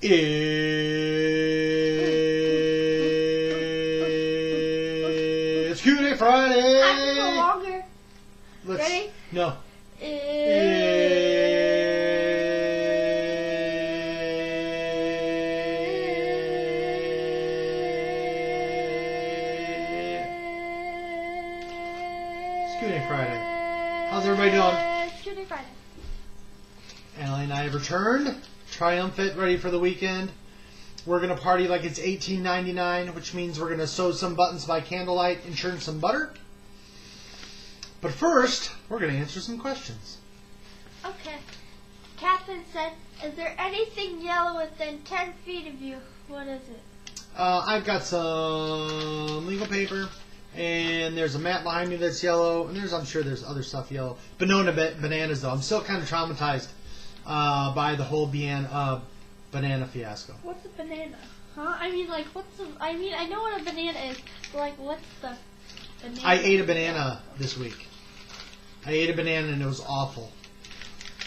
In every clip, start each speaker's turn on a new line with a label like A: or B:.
A: It's Q&A Friday.
B: I can go longer. Ready?
A: No. It's Q&A Friday. How's everybody doing?
B: It's Q&A Friday.
A: Allie and I have returned, triumphant, ready for the weekend. We're going to party like it's $18.99, which means we're going to sew some buttons by candlelight and churn some butter. But first, we're going to answer some questions.
B: Okay. Catherine said, is there anything yellow within 10 feet of you? What is it?
A: I've got some legal paper, and there's a mat behind me that's yellow, and I'm sure there's other stuff yellow. Bananas, though. I'm still kind of traumatized by the whole banana fiasco.
B: What's a banana? Huh? I mean, like, I know what a banana is, but, like, what's the banana?
A: I ate a banana this week. I ate a banana, and it was awful.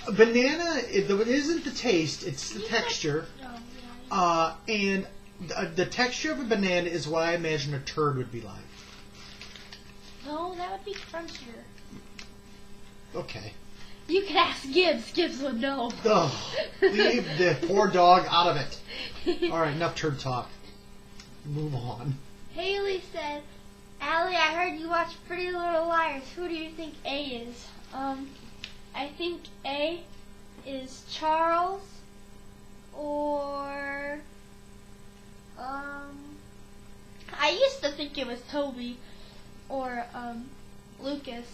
A: A banana, it isn't the taste, it's the texture. And the texture of a banana is what I imagine a turd would be like.
B: No, that would be crunchier.
A: Okay.
B: You could ask Gibbs. Gibbs would know.
A: Ugh, leave the poor dog out of it. All right, enough turd talk. Move on.
B: Haley said, Allie, I heard you watch Pretty Little Liars. Who do you think A is? I think A is Charles or I used to think it was Toby or Lucas,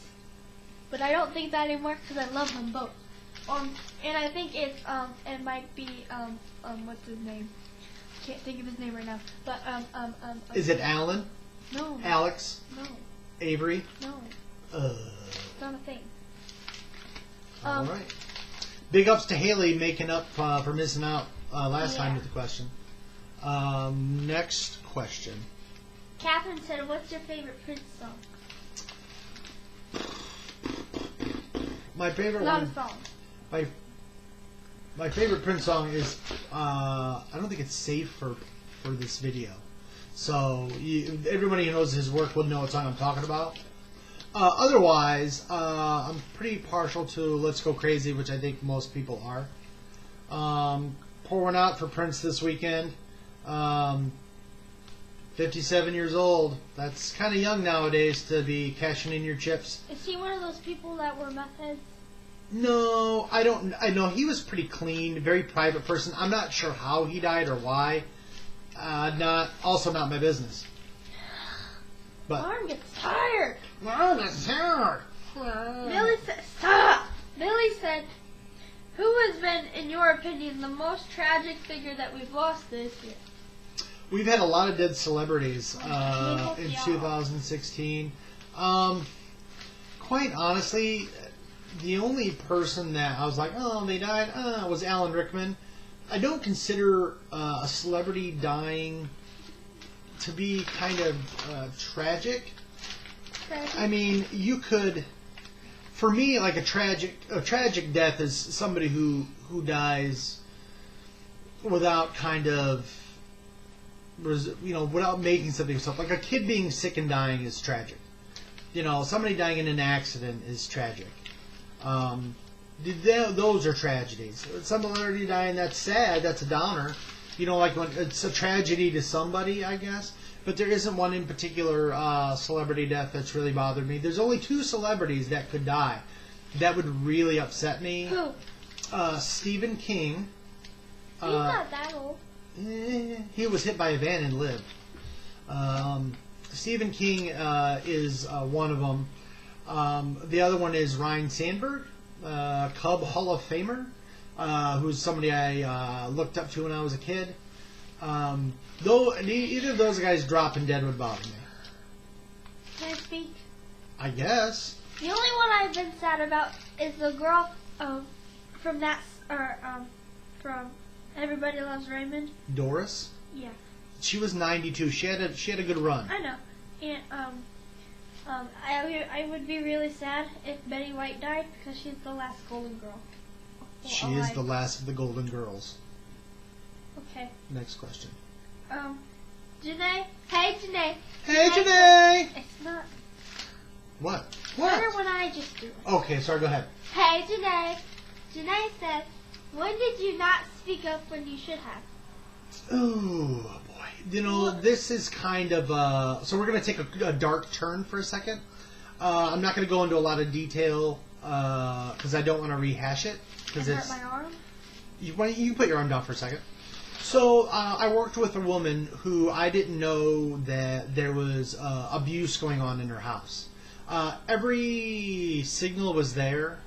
B: but I don't think that anymore because I love them both. And I think it might be what's his name? Can't think of his name right now. But
A: Is it Alan?
B: No.
A: Alex?
B: No.
A: Avery?
B: No. It's not a thing.
A: All right. Big ups to Haley making up for missing out last time with the question. Next question.
B: Catherine said, what's your favorite Prince song?
A: My favorite
B: Not
A: one.
B: a song.
A: My favorite Prince song is I don't think it's safe for this video. So everybody who knows his work will know what song I'm talking about. Otherwise, I'm pretty partial to Let's Go Crazy, which I think most people are. Pour one out for Prince this weekend. 57 years old. That's kind of young nowadays to be cashing in your chips.
B: Is he one of those people that were meth heads?
A: No, I don't. I know he was pretty clean, very private person. I'm not sure how he died or why. Not my business. But
B: My arm gets tired.
A: my arm is tired.
B: Billy said, stop. Billy said, who has been, in your opinion, the most tragic figure that we've lost this year?
A: We've had a lot of dead celebrities in
B: Yeah.
A: 2016. Quite honestly, the only person that I was like, oh, they died, was Alan Rickman. I don't consider a celebrity dying to be kind of tragic. I mean, you could, for me, like a tragic death is somebody who dies without kind of, without making something of himself. Like a kid being sick and dying is tragic. Somebody dying in an accident is tragic. Those are tragedies. Somebody dying, that's sad. That's a downer. Like when it's a tragedy to somebody, I guess. But there isn't one in particular celebrity death that's really bothered me. There's only 2 celebrities that could die. That would really upset me.
B: Who?
A: Stephen King.
B: He's not that old.
A: He was hit by a van and lived. Stephen King is one of them. The other one is Ryan Sandberg, Cub Hall of Famer, who's somebody I looked up to when I was a kid. Though either of those guys dropping dead would bother me.
B: Can I speak?
A: I guess.
B: The only one I've been sad about is the girl from Everybody Loves Raymond.
A: Doris.
B: Yeah.
A: She was 92. She had a good run.
B: I know. And I would be really sad if Betty White died because she's the last Golden Girl.
A: She is the last of the Golden Girls.
B: Okay.
A: Next question.
B: Janae. Hey, Janae.
A: Hey, Janae!
B: It's not.
A: What?
B: Better when I just do it.
A: Okay, sorry, go ahead.
B: Hey, Janae. Janae says, when did you not speak up when you should have?
A: Oh, boy. You know, this is kind of, so we're going to take a dark turn for a second. I'm not going to go into a lot of detail, because I don't want to rehash it. Because
B: hurt my arm?
A: You can put your arm down for a second. So, I worked with a woman who I didn't know that there was abuse going on in her house. Every signal was there.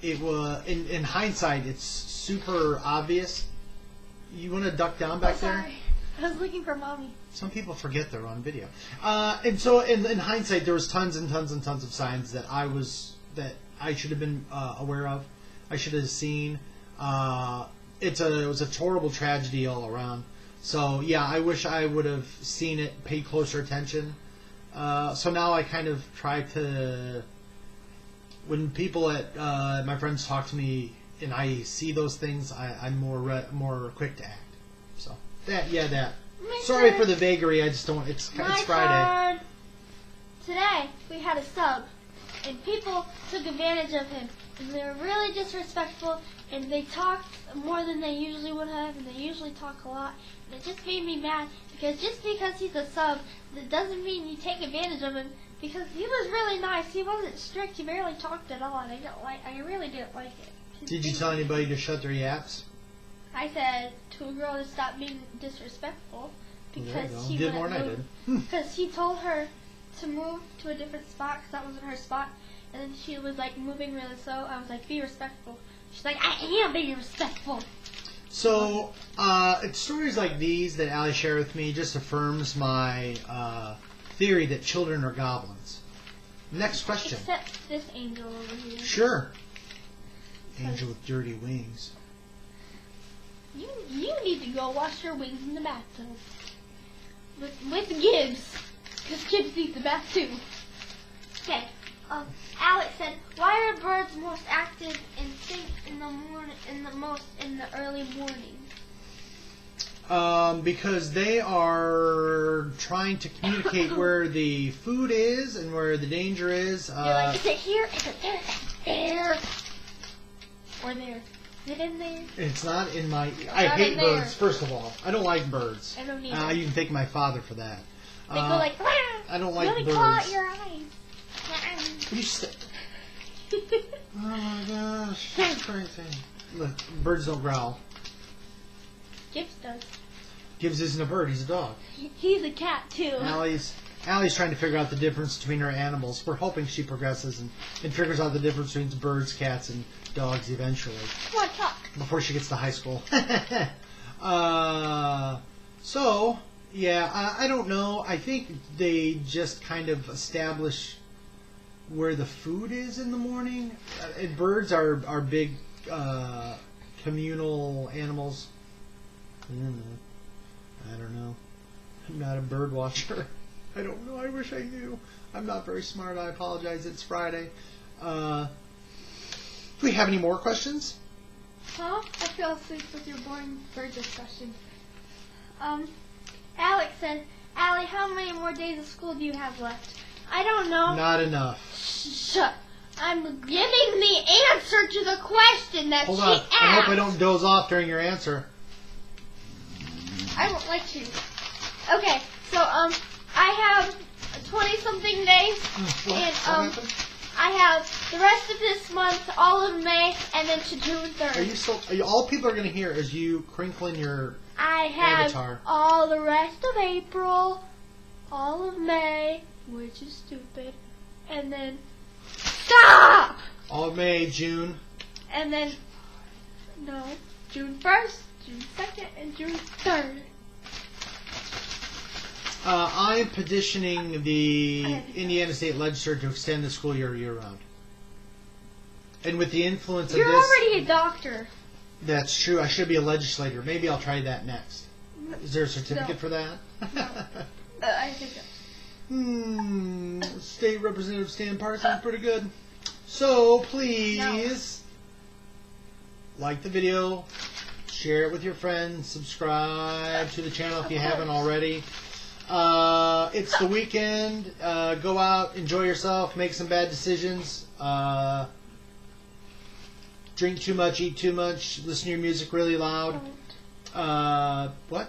A: It was, in hindsight, it's super obvious. You want to duck down back there?
B: Sorry. I was looking for Mommy.
A: Some people forget they're on video. And so, in hindsight, there was tons and tons and tons of signs that I should have been aware of. I should have seen. It was a horrible tragedy all around. So yeah, I wish I would have seen it, paid closer attention. So now I kind of try to, when people at my friends talk to me and I see those things, I'm more quick to act. So that.
B: My
A: Sorry
B: turn.
A: for the vagary. I just don't. It's
B: My
A: Friday.
B: turn. Today we had a sub, and people took advantage of him, and they were really disrespectful, and they talked more than they usually would have, and they usually talk a lot, and it just made me mad, because just because he's a sub, that doesn't mean you take advantage of him, because he was really nice, he wasn't strict, he barely talked at all, and I really didn't like it.
A: Did you tell anybody to shut their yaps?
B: I said to a girl to stop being disrespectful,
A: There you
B: because
A: go.
B: she
A: Did more
B: wouldn't
A: than I
B: move.
A: did.
B: Because he told her to move to a different spot because that wasn't her spot. And then she was like moving really slow. I was like, be respectful. She's like, I am being respectful.
A: So, it's stories like these that Allie shared with me just affirms my theory that children are goblins. Next question.
B: Except this angel over here.
A: Sure. Angel with dirty wings.
B: You need to go wash your wings in the bathtub. With Gibbs. Because Gibbs needs the bath too. Okay. Alex said, why are birds most active and sing in the early morning?
A: Because they are trying to communicate where the food is and where the danger is.
B: They're like, is it here? Is it there? There. Or there. Is it in there?
A: It's not in my... I
B: not
A: hate
B: in there.
A: birds, first of all. I don't like birds.
B: I don't either.
A: You can thank my father for that.
B: They go like,
A: I don't like
B: let me claw
A: birds.
B: at your eyes.
A: You oh my gosh. That's crazy. Look, birds don't growl.
B: Gibbs does.
A: Gibbs isn't a bird, he's a dog.
B: He's a cat too.
A: Allie's trying to figure out the difference between her animals. We're hoping she progresses and figures out the difference between birds, cats, and dogs eventually.
B: Come on, talk.
A: Before she gets to high school. So, yeah, I don't know. I think they just kind of establish where the food is in the morning. Birds are big communal animals. I don't know. I'm not a bird watcher. I don't know. I wish I knew. I'm not very smart. I apologize. It's Friday. Do we have any more questions?
B: Huh? I fell asleep with your boring bird discussion. Alex said, Allie, how many more days of school do you have left? I don't know.
A: Not enough.
B: Shut. I'm giving the answer to the question that
A: Hold
B: she
A: on.
B: asked.
A: I hope I don't doze off during your answer.
B: I won't let you. Okay, so I have 20-something days,
A: What
B: and
A: happened?
B: I have the rest of this month, all of May, and then to June 3rd.
A: All people are going to hear is you crinkling your...
B: I have
A: Avatar.
B: all the rest of April, all of May, which is stupid, and then stop.
A: All of May, June.
B: And then no, June 1st, June 2nd, and June 3rd.
A: I am petitioning the Indiana State Legislature to extend the school year round. And with the influence
B: You're
A: of this...
B: already a doctor.
A: That's true. I should be a legislator. Maybe I'll try that next. Is there a certificate
B: No.
A: for that?
B: No. I think so.
A: State Representative Stan Park sounds pretty good. So, please, like the video, Share it with your friends. Subscribe to the channel if you haven't already. It's the weekend. Go out, enjoy yourself, make some bad decisions. Drink too much, eat too much, listen to your music really loud.
B: Don't.
A: What?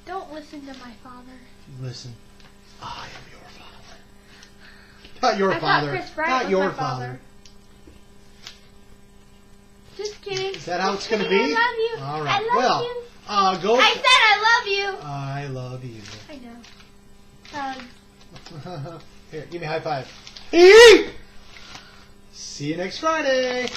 B: Don't listen to my father.
A: Listen. I am your father. Not your
B: I
A: father.
B: thought Chris Bryant
A: Not
B: was
A: your
B: my father. Just kidding.
A: Is that how it's
B: Just
A: going to
B: kidding.
A: be?
B: I love you.
A: All right.
B: I love
A: Well,
B: you.
A: go.
B: I said I love you.
A: I love you.
B: I know.
A: Here, give me a high five. See you next Friday.